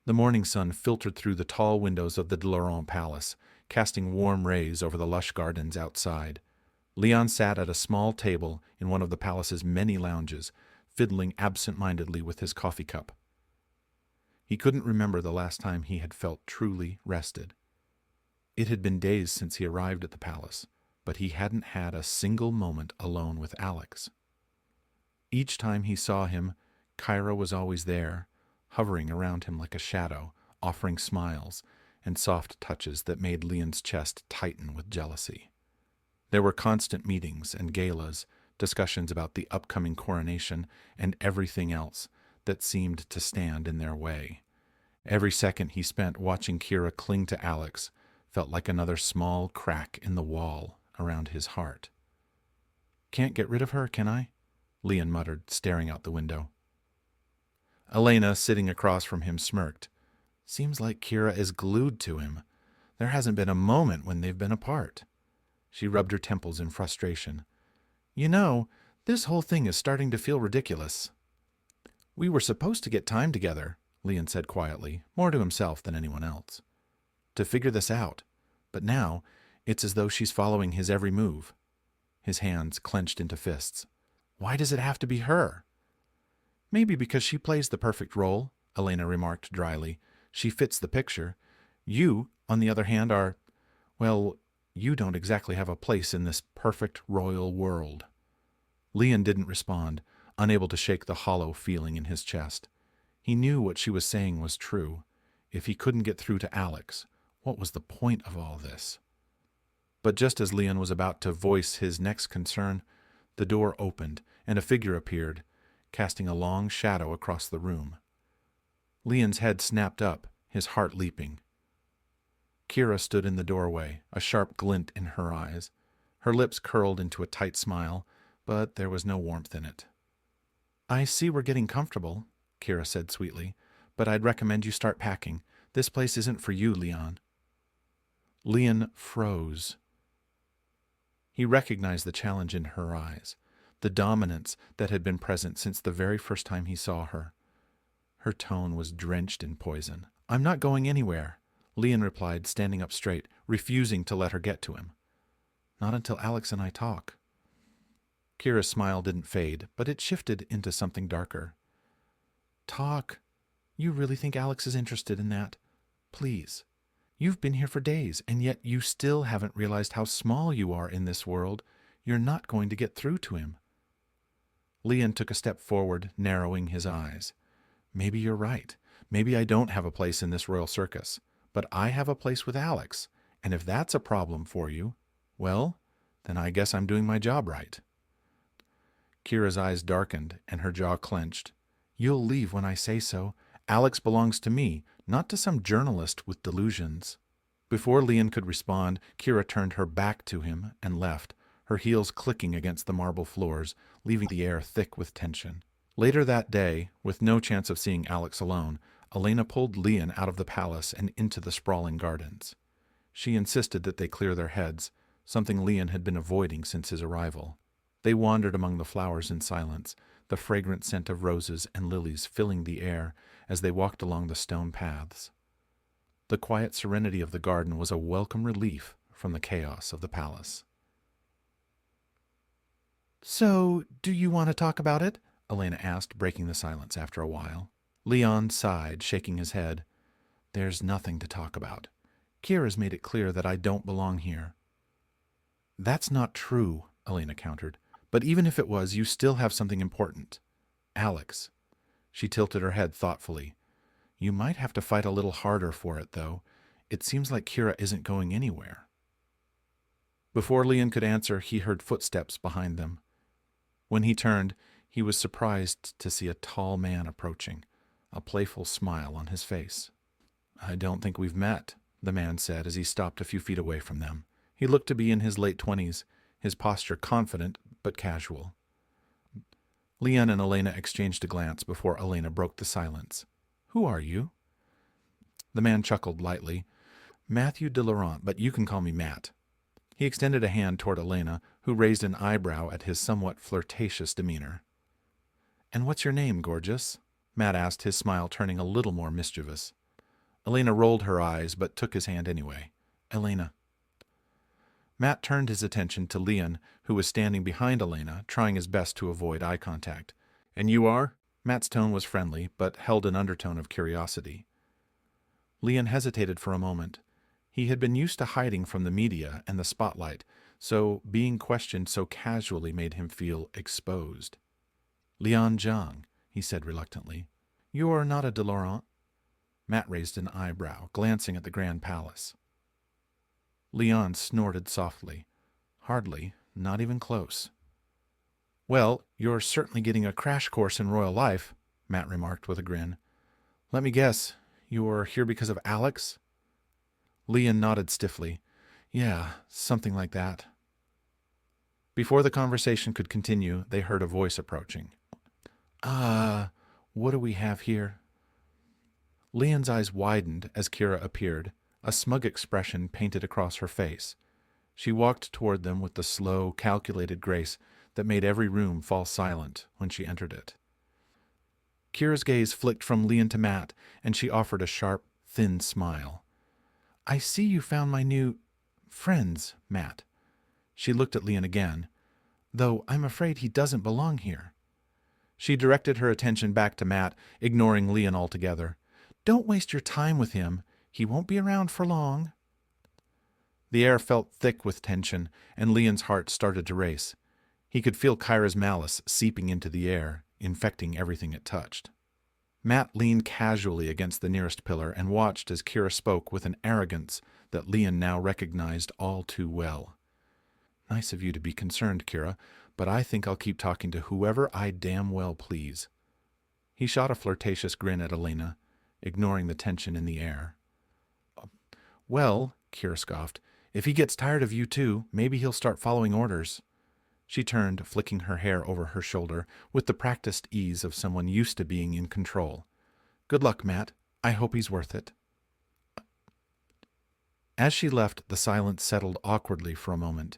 The morning sun filtered through the tall windows of the de Laurent palace, casting warm rays over the lush gardens outside. Leon sat at a small table in one of the palace's many lounges, fiddling absent-mindedly with his coffee cup. He couldn't remember the last time he had felt truly rested. It had been days since he arrived at the palace, but he hadn't had a single moment alone with Alex. Each time he saw him, Kyra was always there, hovering around him like a shadow, offering smiles and soft touches that made Leon's chest tighten with jealousy. There were constant meetings and galas, discussions about the upcoming coronation and everything else that seemed to stand in their way. Every second he spent watching Kyra cling to Alex felt like another small crack in the wall around his heart. "Can't get rid of her, can I?" Leon muttered, staring out the window. Elena, sitting across from him, smirked. "Seems like Kyra is glued to him. There hasn't been a moment when they've been apart." She rubbed her temples in frustration. "You know, this whole thing is starting to feel ridiculous." "We were supposed to get time together," Leon said quietly, more to himself than anyone else, "to figure this out. But now, it's as though she's following his every move." His hands clenched into fists. "Why does it have to be her?" "Maybe because she plays the perfect role," Elena remarked dryly. "She fits the picture. You, on the other hand, are, well, you don't exactly have a place in this perfect royal world." Leon didn't respond, unable to shake the hollow feeling in his chest. He knew what she was saying was true. If he couldn't get through to Alex, what was the point of all this? But just as Leon was about to voice his next concern, the door opened and a figure appeared, casting a long shadow across the room. Leon's head snapped up, his heart leaping. Kyra stood in the doorway, a sharp glint in her eyes. Her lips curled into a tight smile, but there was no warmth in it. "I see we're getting comfortable," Kyra said sweetly, "but I'd recommend you start packing. This place isn't for you, Leon." Leon froze. He recognized the challenge in her eyes, the dominance that had been present since the very first time he saw her. Her tone was drenched in poison. "I'm not going anywhere," Leon replied, standing up straight, refusing to let her get to him. "Not until Alex and I talk." Kyra's smile didn't fade, but it shifted into something darker. "Talk? You really think Alex is interested in that? Please. You've been here for days, and yet you still haven't realized how small you are in this world. You're not going to get through to him." Leon took a step forward, narrowing his eyes. "Maybe you're right. Maybe I don't have a place in this royal circus. But I have a place with Alex, and if that's a problem for you, well, then I guess I'm doing my job right." Kyra's eyes darkened and her jaw clenched. "You'll leave when I say so. Alex belongs to me, not to some journalist with delusions." Before Leon could respond, Kyra turned her back to him and left, her heels clicking against the marble floors, leaving the air thick with tension. Later that day, with no chance of seeing Alex alone, Elena pulled Leon out of the palace and into the sprawling gardens. She insisted that they clear their heads, something Leon had been avoiding since his arrival. They wandered among the flowers in silence, the fragrant scent of roses and lilies filling the air as they walked along the stone paths. The quiet serenity of the garden was a welcome relief from the chaos of the palace. "So, do you want to talk about it?" Elena asked, breaking the silence after a while. Leon sighed, shaking his head. "There's nothing to talk about. Kyra's made it clear that I don't belong here." "That's not true," Elena countered. "But even if it was, you still have something important. Alex." She tilted her head thoughtfully. "You might have to fight a little harder for it, though. It seems like Kyra isn't going anywhere." Before Leon could answer, he heard footsteps behind them. When he turned, he was surprised to see a tall man approaching, a playful smile on his face. "I don't think we've met," the man said as he stopped a few feet away from them. He looked to be in his late 20s, his posture confident but casual. Leon and Elena exchanged a glance before Elena broke the silence. "Who are you?" The man chuckled lightly. "Matthew de Laurent, but you can call me Matt." He extended a hand toward Elena, who raised an eyebrow at his somewhat flirtatious demeanor. "And what's your name, gorgeous?" Matt asked, his smile turning a little more mischievous. Elena rolled her eyes, but took his hand anyway. Elena. Matt turned his attention to Lian, who was standing behind Elena, trying his best to avoid eye contact. And you are? Matt's tone was friendly, but held an undertone of curiosity. Lian hesitated for a moment. He had been used to hiding from the media and the spotlight, so being questioned so casually made him feel exposed. Lian Zhang, he said reluctantly. You are not a de Laurent? Matt raised an eyebrow, glancing at the Grand Palace. Lian snorted softly. Hardly, not even close. Well, you're certainly getting a crash course in royal life, Matt remarked with a grin. Let me guess, you are here because of Alex? Lian nodded stiffly. Yeah, something like that. Before the conversation could continue, they heard a voice approaching. What do we have here? Lian's eyes widened as Kira appeared. A smug expression painted across her face. She walked toward them with the slow, calculated grace that made every room fall silent when she entered it. Kira's gaze flicked from Lian to Matt, and she offered a sharp, thin smile. I see you found my new friends, Matt. She looked at Lian again, though I'm afraid he doesn't belong here. She directed her attention back to Matt, ignoring Lian altogether. Don't waste your time with him. He won't be around for long. The air felt thick with tension, and Lian's heart started to race. He could feel Kyra's malice seeping into the air, infecting everything it touched. Matt leaned casually against the nearest pillar and watched as Kira spoke with an arrogance that Lian now recognized all too well. Nice of you to be concerned, Kira, but I think I'll keep talking to whoever I damn well please. He shot a flirtatious grin at Elena, ignoring the tension in the air. Well, Kira scoffed, if he gets tired of you too, maybe he'll start following orders. She turned, flicking her hair over her shoulder with the practiced ease of someone used to being in control. Good luck, Matt. I hope he's worth it. As she left, the silence settled awkwardly for a moment.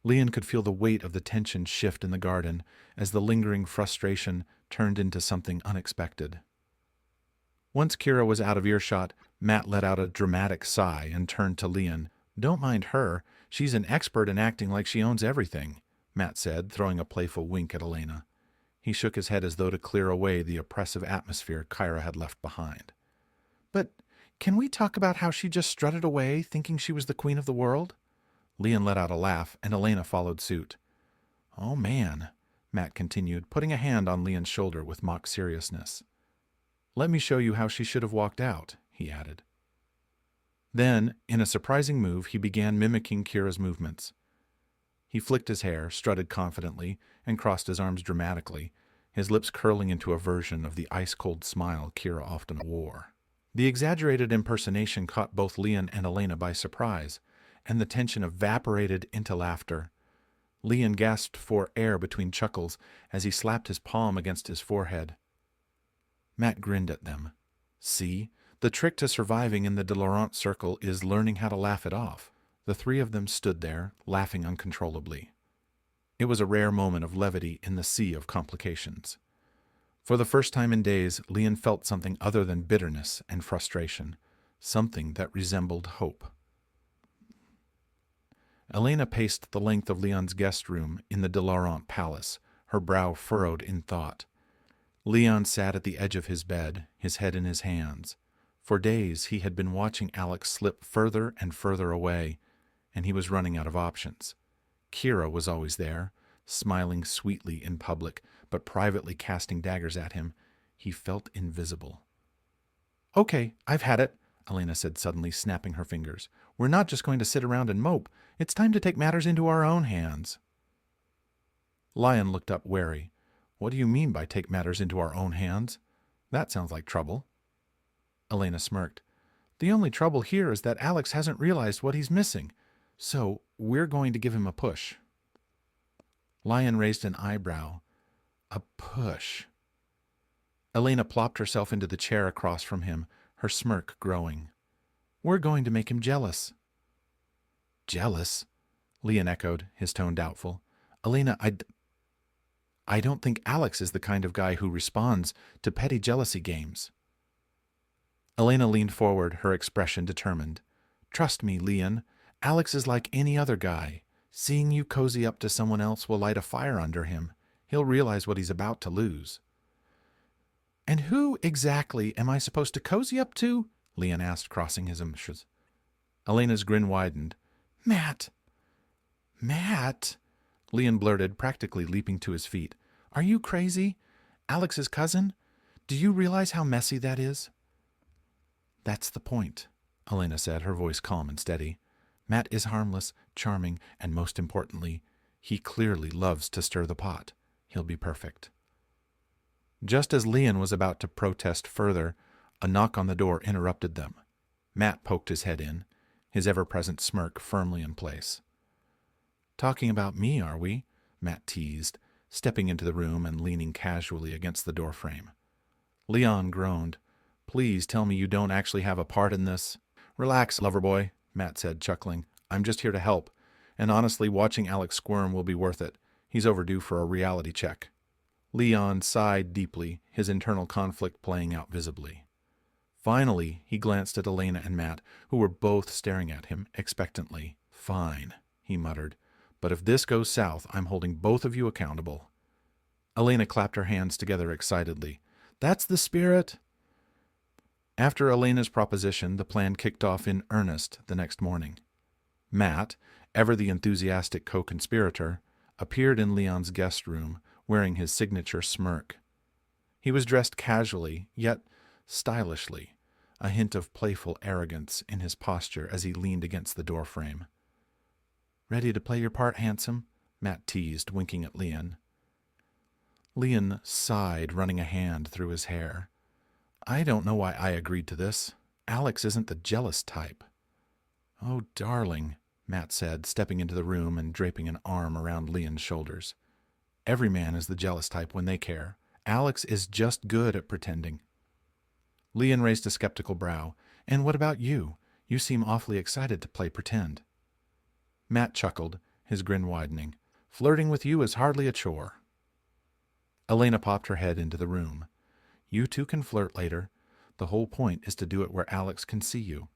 Lian could feel the weight of the tension shift in the garden as the lingering frustration turned into something unexpected. Once Kira was out of earshot, Matt let out a dramatic sigh and turned to Lian. Don't mind her. She's an expert in acting like she owns everything, Matt said, throwing a playful wink at Elena. He shook his head as though to clear away the oppressive atmosphere Kyra had left behind. But can we talk about how she just strutted away, thinking she was the queen of the world? Lian let out a laugh, and Elena followed suit. Oh, man, Matt continued, putting a hand on Lian's shoulder with mock seriousness. Let me show you how she should have walked out, he added. Then, in a surprising move, he began mimicking Kira's movements. He flicked his hair, strutted confidently, and crossed his arms dramatically, his lips curling into a version of the ice-cold smile Kira often wore. The exaggerated impersonation caught both Lian and Elena by surprise, and the tension evaporated into laughter. Lian gasped for air between chuckles as he slapped his palm against his forehead. Matt grinned at them. See, the trick to surviving in the de Laurent circle is learning how to laugh it off. The three of them stood there, laughing uncontrollably. It was a rare moment of levity in the sea of complications. For the first time in days, Lian felt something other than bitterness and frustration, something that resembled hope. Elena paced the length of Lian's guest room in the de Laurent palace, her brow furrowed in thought. Lian sat at the edge of his bed, his head in his hands. For days he had been watching Alex slip further and further away, and he was running out of options. Kira was always there, smiling sweetly in public, but privately casting daggers at him. He felt invisible. Okay, I've had it, Elena said suddenly, snapping her fingers. We're not just going to sit around and mope. It's time to take matters into our own hands. Lian looked up wary. What do you mean by take matters into our own hands? That sounds like trouble. Elena smirked. The only trouble here is that Alex hasn't realized what he's missing, so we're going to give him a push. Lian raised an eyebrow. A push. Elena plopped herself into the chair across from him, her smirk growing. We're going to make him jealous. Jealous? Lian echoed, his tone doubtful. Elena, I don't think Alex is the kind of guy who responds to petty jealousy games. Elena leaned forward, her expression determined. Trust me, Lian. Alex is like any other guy. Seeing you cozy up to someone else will light a fire under him. He'll realize what he's about to lose. And who exactly am I supposed to cozy up to? Lian asked, crossing his arms. Elena's grin widened. Matt! Matt! Lian blurted, practically leaping to his feet. Are you crazy? Alex's cousin? Do you realize how messy that is? That's the point, Elena said, her voice calm and steady. Matt is harmless, charming, and most importantly, he clearly loves to stir the pot. He'll be perfect. Just as Lian was about to protest further, a knock on the door interrupted them. Matt poked his head in, his ever-present smirk firmly in place. Talking about me, are we? Matt teased, stepping into the room and leaning casually against the doorframe. Lian groaned. Please tell me you don't actually have a part in this. Relax, lover boy, Matt said, chuckling. I'm just here to help, and honestly, watching Alex squirm will be worth it. He's overdue for a reality check. Lian sighed deeply, his internal conflict playing out visibly. Finally, he glanced at Elena and Matt, who were both staring at him expectantly. Fine, he muttered. But if this goes south, I'm holding both of you accountable. Elena clapped her hands together excitedly. That's the spirit! After Elena's proposition, the plan kicked off in earnest the next morning. Matt, ever the enthusiastic co-conspirator, appeared in Lian's guest room, wearing his signature smirk. He was dressed casually, yet stylishly, a hint of playful arrogance in his posture as he leaned against the doorframe. Ready to play your part, handsome? Matt teased, winking at Lian. Lian sighed, running a hand through his hair. I don't know why I agreed to this. Alex isn't the jealous type. Oh, darling, Matt said, stepping into the room and draping an arm around Lian's shoulders. Every man is the jealous type when they care. Alex is just good at pretending. Lian raised a skeptical brow. And what about you? You seem awfully excited to play pretend. Matt chuckled, his grin widening. Flirting with you is hardly a chore. Elena popped her head into the room. You two can flirt later. The whole point is to do it where Alex can see you.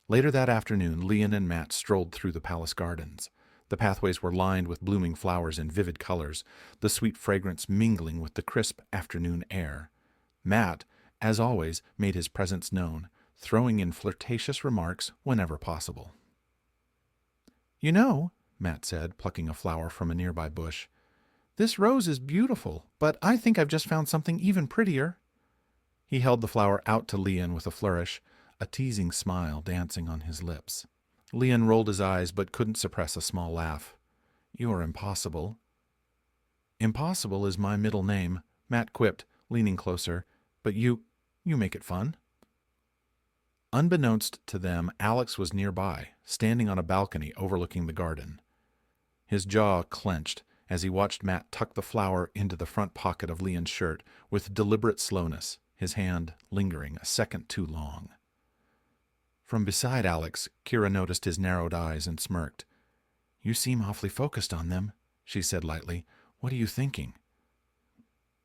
Later that afternoon, Lian and Matt strolled through the palace gardens. The pathways were lined with blooming flowers in vivid colors, the sweet fragrance mingling with the crisp afternoon air. Matt, as always, made his presence known, throwing in flirtatious remarks whenever possible. You know, Matt said, plucking a flower from a nearby bush, this rose is beautiful, but I think I've just found something even prettier. He held the flower out to Lian with a flourish, a teasing smile dancing on his lips. Lian rolled his eyes but couldn't suppress a small laugh. You're impossible. Impossible is my middle name, Matt quipped, leaning closer, but you make it fun. Unbeknownst to them, Alex was nearby, standing on a balcony overlooking the garden. His jaw clenched as he watched Matt tuck the flower into the front pocket of Lian's shirt with deliberate slowness, his hand lingering a second too long. From beside Alex, Kira noticed his narrowed eyes and smirked. You seem awfully focused on them, she said lightly. What are you thinking?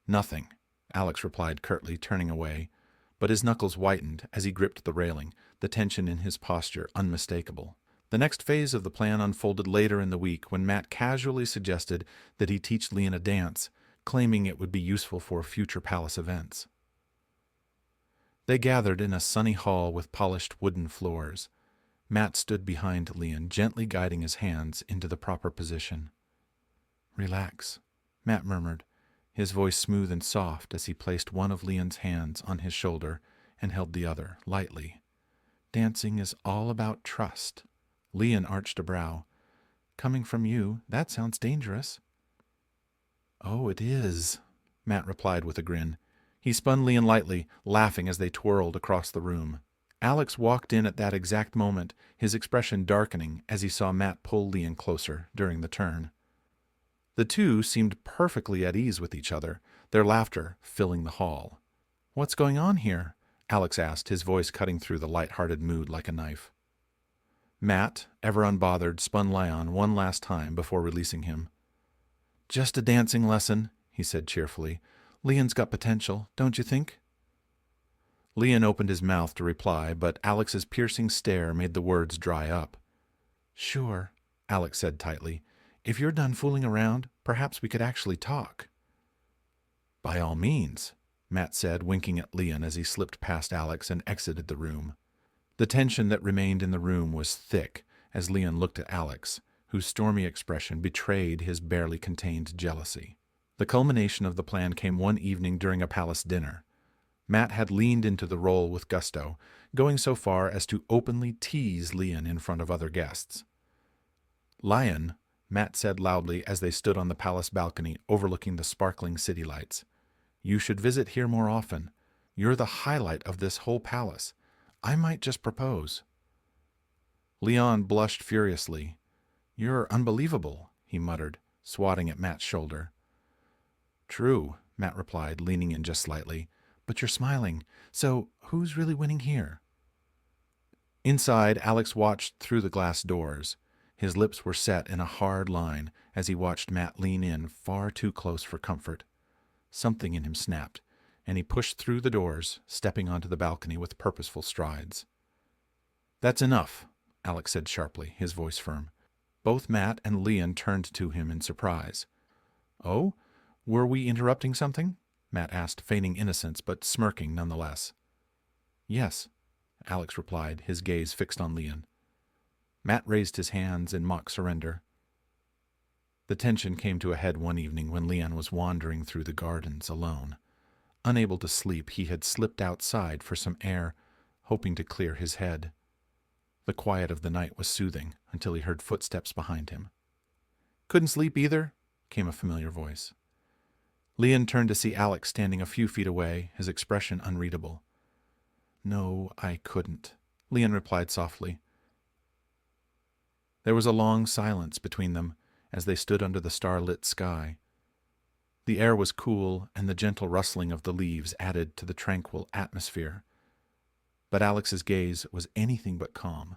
Nothing, Alex replied curtly, turning away, but his knuckles whitened as he gripped the railing, the tension in his posture unmistakable. The next phase of the plan unfolded later in the week when Matt casually suggested that he teach Lian a dance, claiming it would be useful for future palace events. They gathered in a sunny hall with polished wooden floors. Matt stood behind Lian, gently guiding his hands into the proper position. Relax, Matt murmured, his voice smooth and soft as he placed one of Lian's hands on his shoulder and held the other lightly. Dancing is all about trust. Lian arched a brow. Coming from you, that sounds dangerous. Oh, it is, Matt replied with a grin. He spun Lian lightly, laughing as they twirled across the room. Alex walked in at that exact moment, his expression darkening as he saw Matt pull Lian closer during the turn. The two seemed perfectly at ease with each other, their laughter filling the hall. What's going on here? Alex asked, his voice cutting through the light-hearted mood like a knife. Matt, ever unbothered, spun Lian one last time before releasing him. Just a dancing lesson, he said cheerfully. Lian's got potential, don't you think? Lian opened his mouth to reply, but Alex's piercing stare made the words dry up. "Sure," Alex said tightly. "If you're done fooling around, perhaps we could actually talk." "By all means," Matt said, winking at Lian as he slipped past Alex and exited the room. The tension that remained in the room was thick as Lian looked at Alex, whose stormy expression betrayed his barely contained jealousy. The culmination of the plan came one evening during a palace dinner. Matt had leaned into the role with gusto, going so far as to openly tease Lian in front of other guests. "Lian," Matt said loudly as they stood on the palace balcony overlooking the sparkling city lights, "you should visit here more often. You're the highlight of this whole palace. I might just propose." Lian blushed furiously. "You're unbelievable," he muttered, swatting at Matt's shoulder. "True," Matt replied, leaning in just slightly. "But you're smiling. So who's really winning here?" Inside, Alex watched through the glass doors. His lips were set in a hard line as he watched Matt lean in far too close for comfort. Something in him snapped, and he pushed through the doors, stepping onto the balcony with purposeful strides. "That's enough," Alex said sharply, his voice firm. Both Matt and Lian turned to him in surprise. "Oh? Were we interrupting something?" Matt asked, feigning innocence but smirking nonetheless. "Yes," Alex replied, his gaze fixed on Lian. Matt raised his hands in mock surrender. The tension came to a head one evening when Lian was wandering through the gardens alone. Unable to sleep, he had slipped outside for some air, hoping to clear his head. The quiet of the night was soothing until he heard footsteps behind him. "Couldn't sleep either?" came a familiar voice. Lian turned to see Alex standing a few feet away, his expression unreadable. "No, I couldn't," Lian replied softly. There was a long silence between them as they stood under the star-lit sky. The air was cool, and the gentle rustling of the leaves added to the tranquil atmosphere. But Alex's gaze was anything but calm.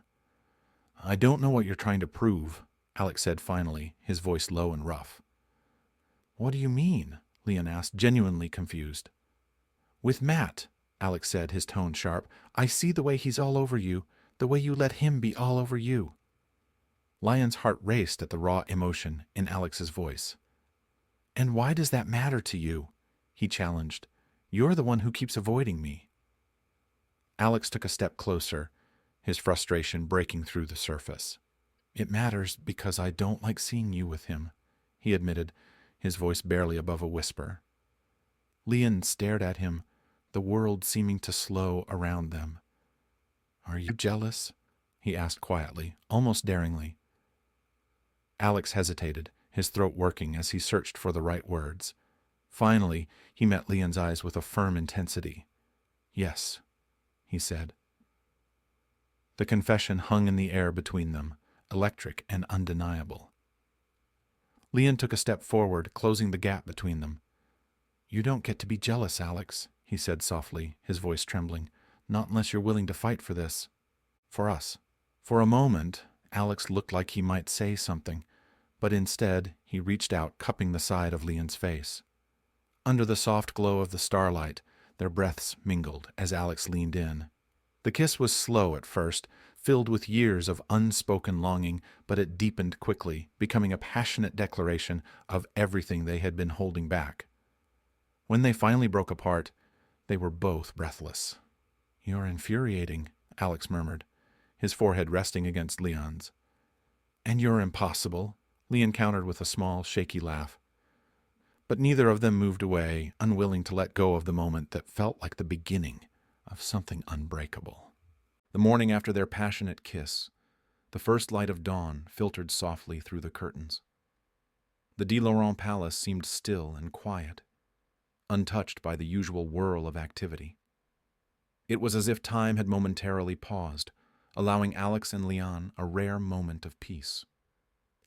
"I don't know what you're trying to prove," Alex said finally, his voice low and rough. "What do you mean?" Lian asked, genuinely confused. "With Matt," Alex said, his tone sharp. "I see the way he's all over you, the way you let him be all over you." Lian's heart raced at the raw emotion in Alex's voice. "And why does that matter to you?" he challenged. "You're the one who keeps avoiding me." Alex took a step closer, his frustration breaking through the surface. "It matters because I don't like seeing you with him," he admitted, his voice barely above a whisper. Lian stared at him, the world seeming to slow around them. "Are you jealous?" he asked quietly, almost daringly. Alex hesitated, his throat working as he searched for the right words. Finally, he met Lian's eyes with a firm intensity. "Yes," he said. The confession hung in the air between them, electric and undeniable. Lian took a step forward, closing the gap between them. "You don't get to be jealous, Alex," he said softly, his voice trembling. "Not unless you're willing to fight for this. For us." For a moment, Alex looked like he might say something, but instead he reached out, cupping the side of Lian's face. Under the soft glow of the starlight, their breaths mingled as Alex leaned in. The kiss was slow at first, filled with years of unspoken longing, but it deepened quickly, becoming a passionate declaration of everything they had been holding back. When they finally broke apart, they were both breathless. "You're infuriating," Alex murmured, his forehead resting against Lian's. "And you're impossible," Lian countered with a small, shaky laugh. But neither of them moved away, unwilling to let go of the moment that felt like the beginning of something unbreakable. The morning after their passionate kiss, the first light of dawn filtered softly through the curtains. The de Laurent palace seemed still and quiet, untouched by the usual whirl of activity. It was as if time had momentarily paused, allowing Alex and Lian a rare moment of peace.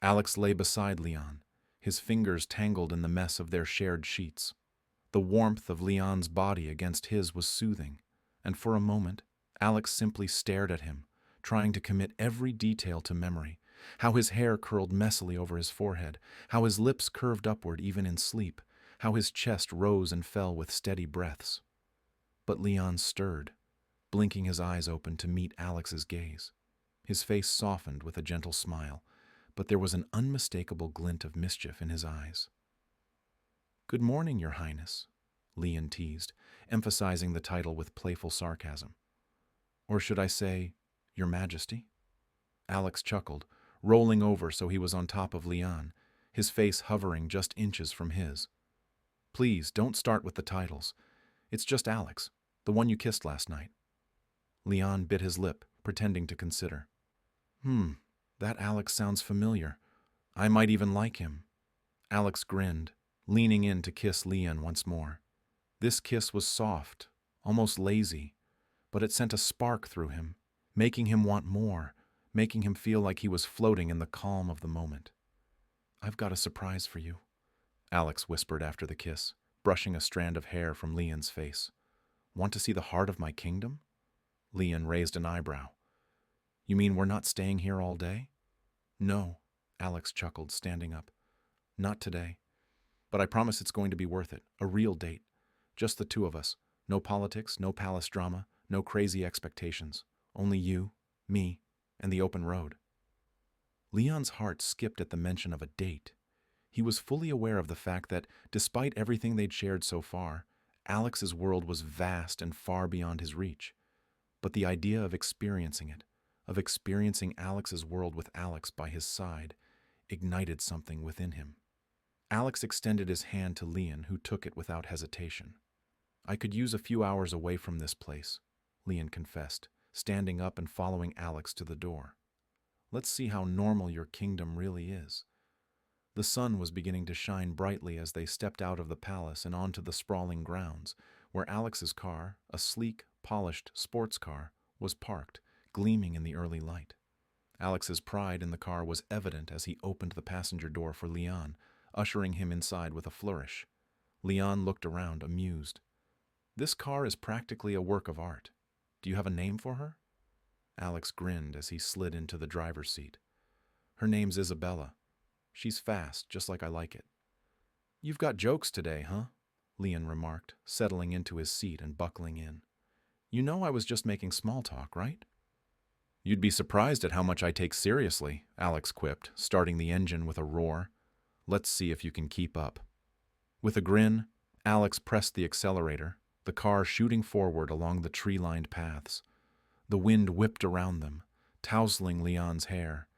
Alex lay beside Lian, his fingers tangled in the mess of their shared sheets. The warmth of Lian's body against his was soothing, and for a moment, Alex simply stared at him, trying to commit every detail to memory, how his hair curled messily over his forehead, how his lips curved upward even in sleep, how his chest rose and fell with steady breaths. But Lian stirred, blinking his eyes open to meet Alex's gaze. His face softened with a gentle smile, but there was an unmistakable glint of mischief in his eyes. "Good morning, Your Highness," Lian teased, emphasizing the title with playful sarcasm. "Or should I say, Your Majesty?" Alex chuckled, rolling over so he was on top of Lian, his face hovering just inches from his. "Please, don't start with the titles. It's just Alex, the one you kissed last night." Lian bit his lip, pretending to consider. That Alex sounds familiar. I might even like him." Alex grinned, leaning in to kiss Lian once more. This kiss was soft, almost lazy, but it sent a spark through him, making him want more, making him feel like he was floating in the calm of the moment. "I've got a surprise for you," Alex whispered after the kiss, brushing a strand of hair from Lian's face. "Want to see the heart of my kingdom?" Lian raised an eyebrow. "You mean we're not staying here all day?" "No," Alex chuckled, standing up. "Not today. But I promise it's going to be worth it. A real date. Just the two of us. No politics, no palace drama, no crazy expectations. Only you, me, and the open road." Leon's heart skipped at the mention of a date. He was fully aware of the fact that, despite everything they'd shared so far, Alex's world was vast and far beyond his reach. But the idea of experiencing it, of experiencing Alex's world with Alex by his side, ignited something within him. Alex extended his hand to Lian, who took it without hesitation. "I could use a few hours away from this place," Lian confessed, standing up and following Alex to the door. "Let's see how normal your kingdom really is." The sun was beginning to shine brightly as they stepped out of the palace and onto the sprawling grounds, where Alex's car, a sleek, polished sports car, was parked, gleaming in the early light. Alex's pride in the car was evident as he opened the passenger door for Lian, ushering him inside with a flourish. Lian looked around, amused. "This car is practically a work of art. Do you have a name for her?" Alex grinned as he slid into the driver's seat. "Her name's Isabella. She's fast, just like I like it." "You've got jokes today, huh?" Lian remarked, settling into his seat and buckling in. "You know I was just making small talk, right?" "You'd be surprised at how much I take seriously," Alex quipped, starting the engine with a roar. "Let's see if you can keep up." With a grin, Alex pressed the accelerator, the car shooting forward along the tree-lined paths. The wind whipped around them, tousling Leon's hair,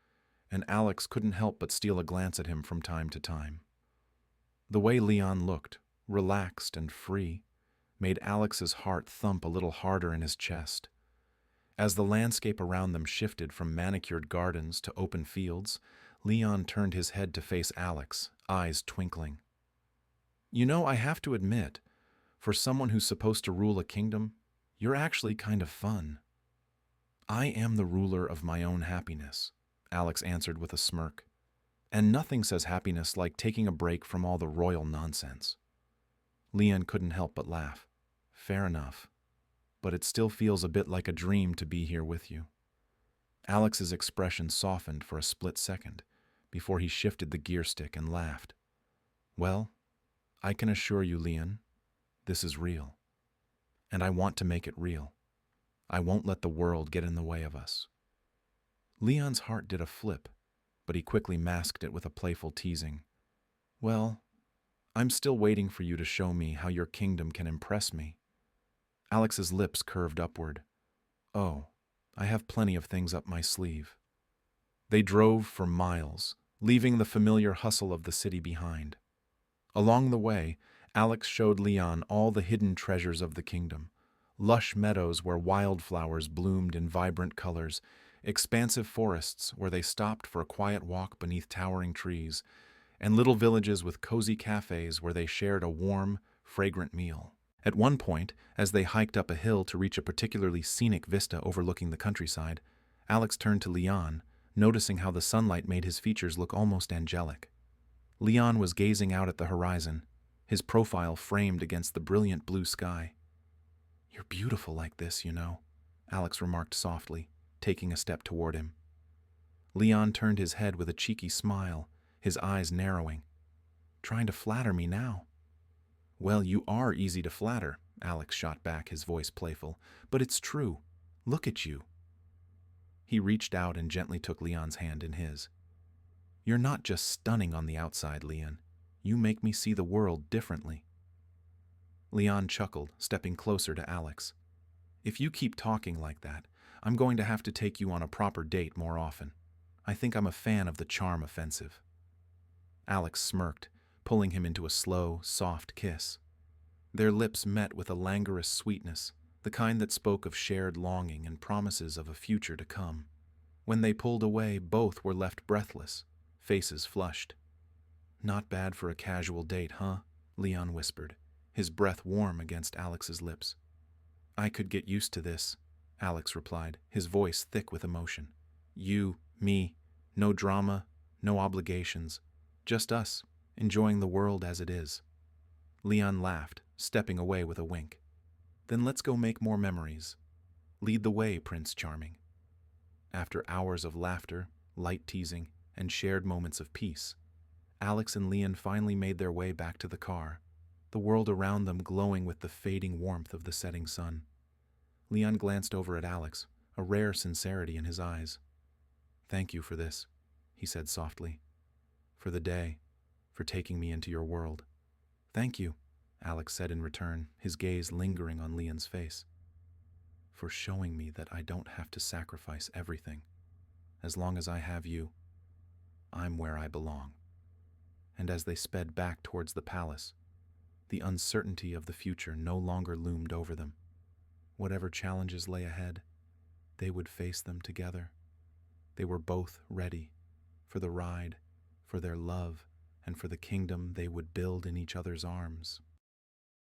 and Alex couldn't help but steal a glance at him from time to time. The way Lian looked, relaxed and free, made Alex's heart thump a little harder in his chest. As the landscape around them shifted from manicured gardens to open fields, Lian turned his head to face Alex, eyes twinkling. "You know, I have to admit, for someone who's supposed to rule a kingdom, you're actually kind of fun." "I am the ruler of my own happiness," Alex answered with a smirk. "And nothing says happiness like taking a break from all the royal nonsense." Lian couldn't help but laugh. "Fair enough. But it still feels a bit like a dream to be here with you." Alex's expression softened for a split second before he shifted the gear stick and laughed. "Well, I can assure you, Lian, this is real. And I want to make it real. I won't let the world get in the way of us." Leon's heart did a flip, but he quickly masked it with a playful teasing. "Well, I'm still waiting for you to show me how your kingdom can impress me." Alex's lips curved upward. "Oh, I have plenty of things up my sleeve." They drove for miles, leaving the familiar hustle of the city behind. Along the way, Alex showed Lian all the hidden treasures of the kingdom. Lush meadows where wildflowers bloomed in vibrant colors, expansive forests where they stopped for a quiet walk beneath towering trees, and little villages with cozy cafes where they shared a warm, fragrant meal. At one point, as they hiked up a hill to reach a particularly scenic vista overlooking the countryside, Alex turned to Lian, noticing how the sunlight made his features look almost angelic. Lian was gazing out at the horizon, his profile framed against the brilliant blue sky. "You're beautiful like this, you know," Alex remarked softly, taking a step toward him. Lian turned his head with a cheeky smile, his eyes narrowing. "Trying to flatter me now?" "Well, you are easy to flatter," Alex shot back, his voice playful. But it's true. Look at you. He reached out and gently took Lian's hand in his. You're not just stunning on the outside, Lian. You make me see the world differently. Lian chuckled, stepping closer to Alex. If you keep talking like that, I'm going to have to take you on a proper date more often. I think I'm a fan of the charm offensive. Alex smirked, pulling him into a slow, soft kiss. Their lips met with a languorous sweetness, the kind that spoke of shared longing and promises of a future to come. When they pulled away, both were left breathless, faces flushed. Not bad for a casual date, huh? Lian whispered, his breath warm against Alex's lips. I could get used to this, Alex replied, his voice thick with emotion. You, me, no drama, no obligations, just us, enjoying the world as it is. Lian laughed, stepping away with a wink. Then let's go make more memories. Lead the way, Prince Charming. After hours of laughter, light teasing, and shared moments of peace, Alex and Lian finally made their way back to the car, the world around them glowing with the fading warmth of the setting sun. Lian glanced over at Alex, a rare sincerity in his eyes. Thank you for this, he said softly. For the day, for taking me into your world. Thank you, Alex said in return, his gaze lingering on Lian's face. For showing me that I don't have to sacrifice everything. As long as I have you, I'm where I belong. And as they sped back towards the palace, the uncertainty of the future no longer loomed over them. Whatever challenges lay ahead, they would face them together. They were both ready for the ride, for their love, and for the kingdom they would build in each other's arms.